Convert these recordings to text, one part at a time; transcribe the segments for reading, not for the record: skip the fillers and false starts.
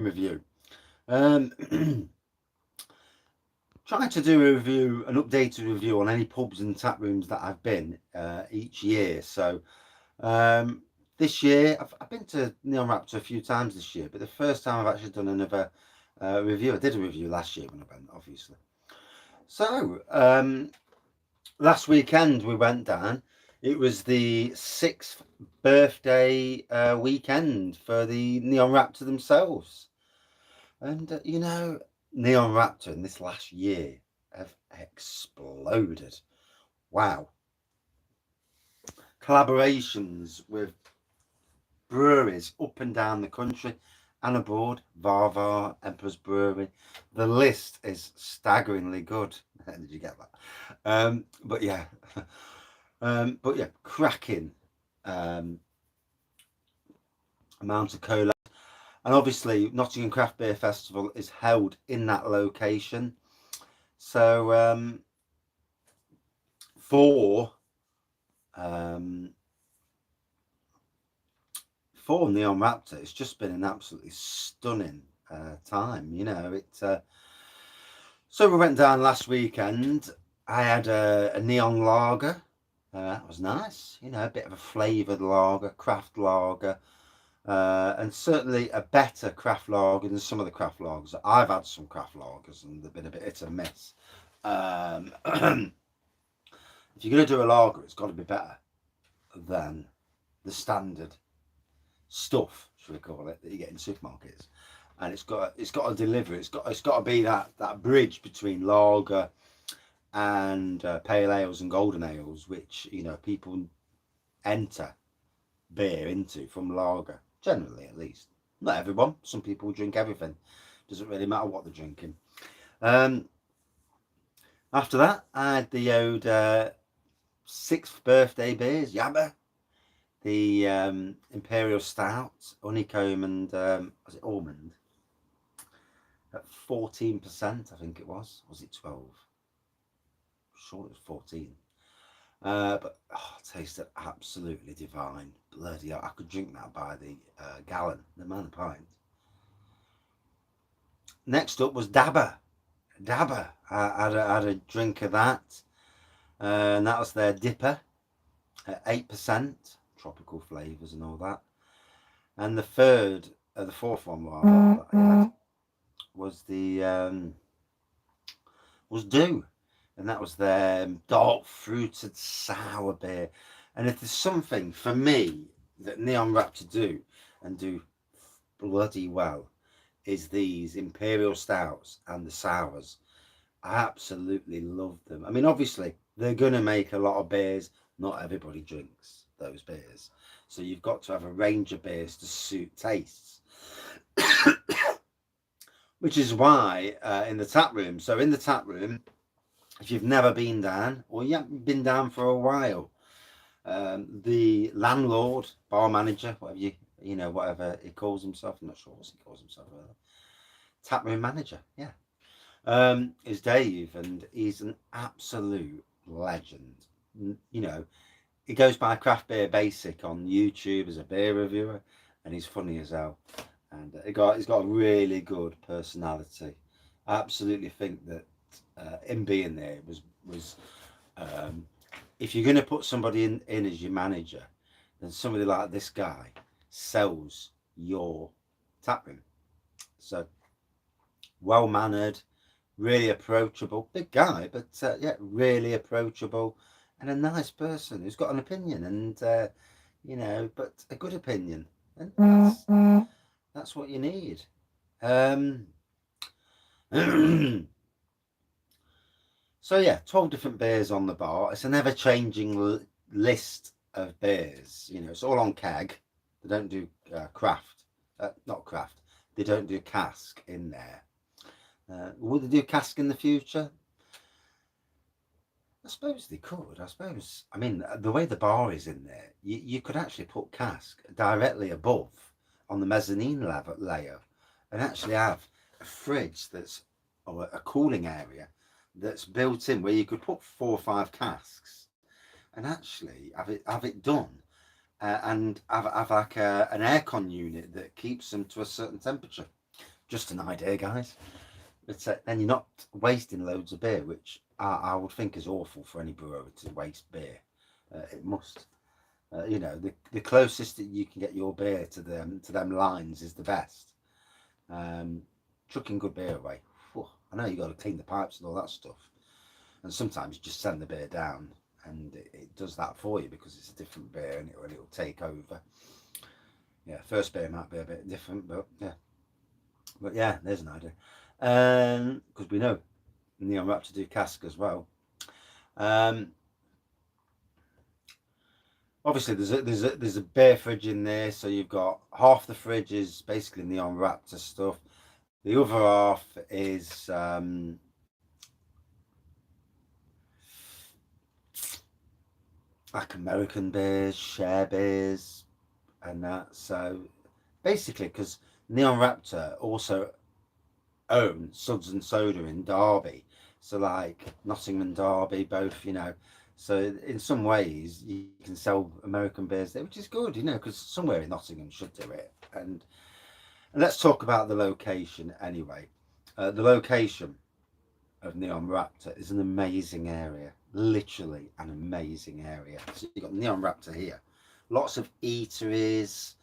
review. Um, trying to do a review, an updated review on any pubs and tap rooms that I've been each year. So um, this year, I've been to Neon Raptor a few times this year, but the first time I've actually done another review. I did a review last year when I went, obviously. So last weekend we went down. It was the sixth birthday weekend for the Neon Raptor themselves. And Neon Raptor in this last year have exploded. Wow. Collaborations with breweries up and down the country and abroad. Varvar, Emperor's Brewery. The list is staggeringly good. Did you get that? But yeah, cracking um, amount of cola. And obviously, Nottingham Craft Beer Festival is held in that location. So for um, for Neon Raptor, it's just been an absolutely stunning time. So we went down last weekend. I had a neon lager. That was nice. A bit of a flavoured lager, craft lager. And certainly a better craft lager than some of the craft lagers. I've had some craft lagers and they've been a bit hit and miss. If you're going to do a lager, it's got to be better than the standard stuff, should we call it, that you get in supermarkets. And it's got to deliver. It's got to be that bridge between lager and pale ales and golden ales, which people enter beer into from lager, generally at least. Not everyone. Some people drink everything. Doesn't really matter what they're drinking. After that, I had the old sixth birthday beers, Yabba, the Imperial Stout, honeycomb and was it almond? At 14%, I think it was. Was it 12? I'm sure it was 14. But tasted absolutely divine. Bloody hell, I could drink that by the gallon, the amount of pints. Next up was Dabba. Dabba. I had a drink of that. And that was their dipper at 8%. Tropical flavours and all that. And the fourth one rather, that I had was was Dew. And that was their dark fruited sour beer. And if there's something for me that Neon Raptor do and do bloody well, is these Imperial Stouts and the sours. I absolutely love them. I mean, obviously, they're going to make a lot of beers. Not everybody drinks those beers. So you've got to have a range of beers to suit tastes. Which is why in the tap room, if you've never been down or you haven't been down for a while, the landlord, bar manager, whatever he calls himself, I'm not sure what he calls himself, tap room manager, yeah, is Dave, and he's an absolute legend. He goes by Craft Beer Basic on YouTube as a beer reviewer, and he's funny as hell, and he's got a really good personality. I absolutely think that him being there was if you're going to put somebody in as your manager, then somebody like this guy sells your tap room. So well mannered, really approachable, big guy, but yeah, really approachable, and a nice person who's got an opinion, and but a good opinion, and that's what you need. Um, So yeah, 12 different beers on the bar. It's an ever-changing list of beers. It's all on keg. They don't do craft, not craft. They don't do cask in there. Would they do cask in the future? I suppose they could. I mean, the way the bar is in there, you could actually put cask directly above on the mezzanine layer and actually have a fridge or a cooling area that's built in where you could put 4 or 5 casks and actually have it done and have like an aircon unit that keeps them to a certain temperature. Just an idea, guys. But and you're not wasting loads of beer, which I would think is awful for any brewer to waste beer. It must. You know, the closest that you can get your beer to them lines is the best. Chucking good beer away. Whew, I know you got to clean the pipes and all that stuff, and sometimes you just send the beer down, and it does that for you because it's a different beer and it'll take over. Yeah, first beer might be a bit different, but yeah, there's an idea. Because we know Neon Raptor do cask as well. Obviously, there's a beer fridge in there, so you've got half the fridge is basically Neon Raptor stuff. The other half is like American beers, share beers, and that. So basically, because Neon Raptor also own Suds and Soda in Derby, so like Nottingham and Derby, both, you know. So in some ways, you can sell American beers there, which is good, you know, because somewhere in Nottingham should do it. And let's talk about the location anyway. The location of Neon Raptor is an amazing area, literally an amazing area. So you've got Neon Raptor here, lots of eateries,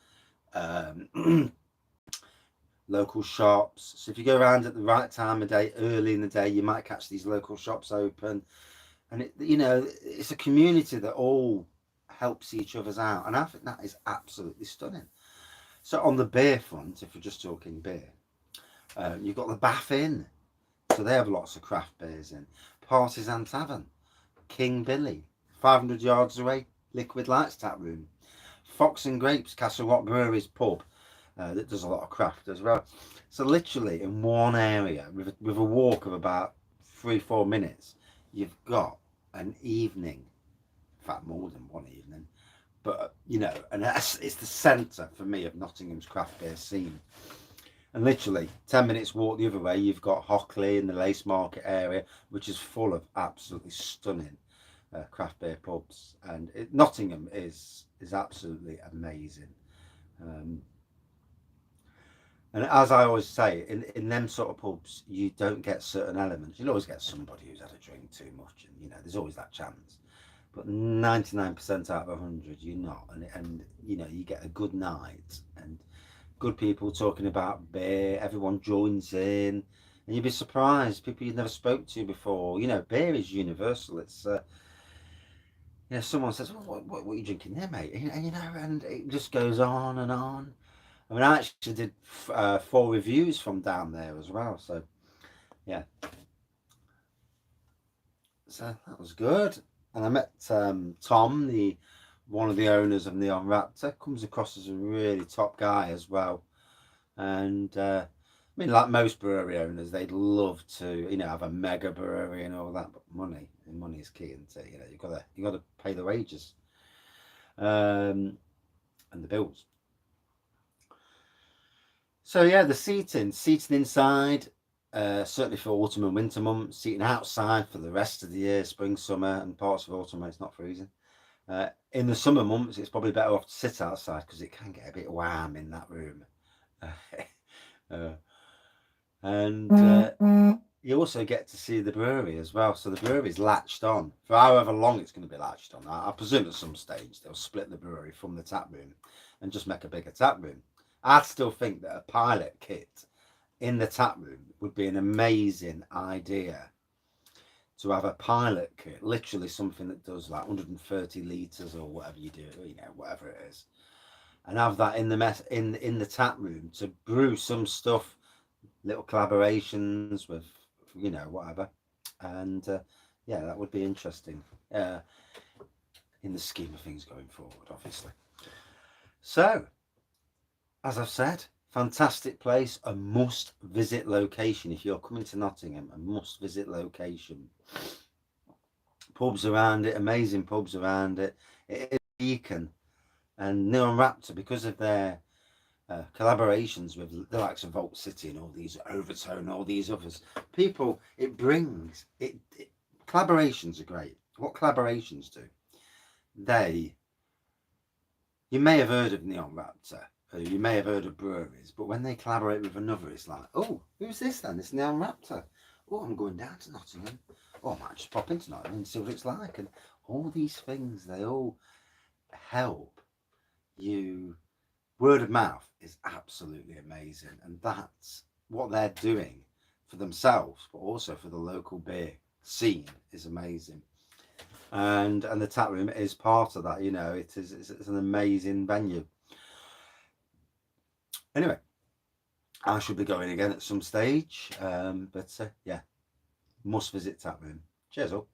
local shops. So if you go around at the right time of day, early in the day, you might catch these local shops open. And it, you know, it's a community that all helps each other's out, and I think that is absolutely stunning. So on the beer front, if we're just talking beer, you've got the Bath Inn, so they have lots of craft beers in. Partisan Tavern, King Billy, 500 yards away, Liquid Lights Tap Room, Fox and Grapes, Castle Rock Brewery's pub, that does a lot of craft as well. So literally in one area, with a walk of about 3-4 minutes, you've got an evening, in fact more than one evening, but you know, and it's the centre for me of Nottingham's craft beer scene. And literally 10 minutes walk the other way, you've got Hockley in the Lace Market area, which is full of absolutely stunning craft beer pubs. And Nottingham is absolutely amazing. And as I always say, in them sort of pubs, you don't get certain elements. You'll always get somebody who's had a drink too much, and you know, there's always that chance. But 99% out of 100, you're not. And you know, you get a good night and good people talking about beer. Everyone joins in, and you'd be surprised. People you've never spoke to before. You know, beer is universal. It's yeah. Someone says, "Well, what are you drinking there, mate?" And you know, and it just goes on and on. I mean, I actually did 4 reviews from down there as well. So, yeah. So that was good. And I met Tom, one of the owners of Neon Raptor. Comes across as a really top guy as well. And I mean, like most brewery owners, they'd love to, you know, have a mega brewery and all that. But money is key, isn't it? You know, you got to pay the wages and the bills. So yeah, the seating inside, certainly for autumn and winter months, seating outside for the rest of the year, spring, summer, and parts of autumn when it's not freezing. In the summer months, it's probably better off to sit outside because it can get a bit warm in that room. And you also get to see the brewery as well. So the brewery's latched on for however long it's going to be latched on. I presume at some stage they'll split the brewery from the tap room and just make a bigger tap room. I still think that a pilot kit in the tap room would be an amazing idea. To have a pilot kit, literally something that does like 130 litres or whatever you do, you know, whatever it is, and have that in the tap room to brew some stuff, little collaborations with, you know, whatever. And yeah, that would be interesting in the scheme of things going forward, obviously. So, as I've said, fantastic place, a must visit location. If you're coming to Nottingham, a must visit location. Pubs around it, amazing pubs around it. It is a beacon. And Neon Raptor, because of their collaborations with the likes of Vault City and all these Overtone, all these others, people, it brings it. Collaborations are great. What collaborations do? You may have heard of Neon Raptor, you may have heard of breweries, but when they collaborate with another, it's like, oh, who's this then? It's Neon Raptor. Oh, I'm going down to Nottingham. Oh, I might just pop into Nottingham and see what it's like. And all these things, they all help you. Word of mouth is absolutely amazing, and that's what they're doing for themselves, but also for the local beer scene is amazing. And the tap room is part of that. You know, it's an amazing venue. Anyway, I should be going again at some stage, but yeah, must visit tap room. Cheers up.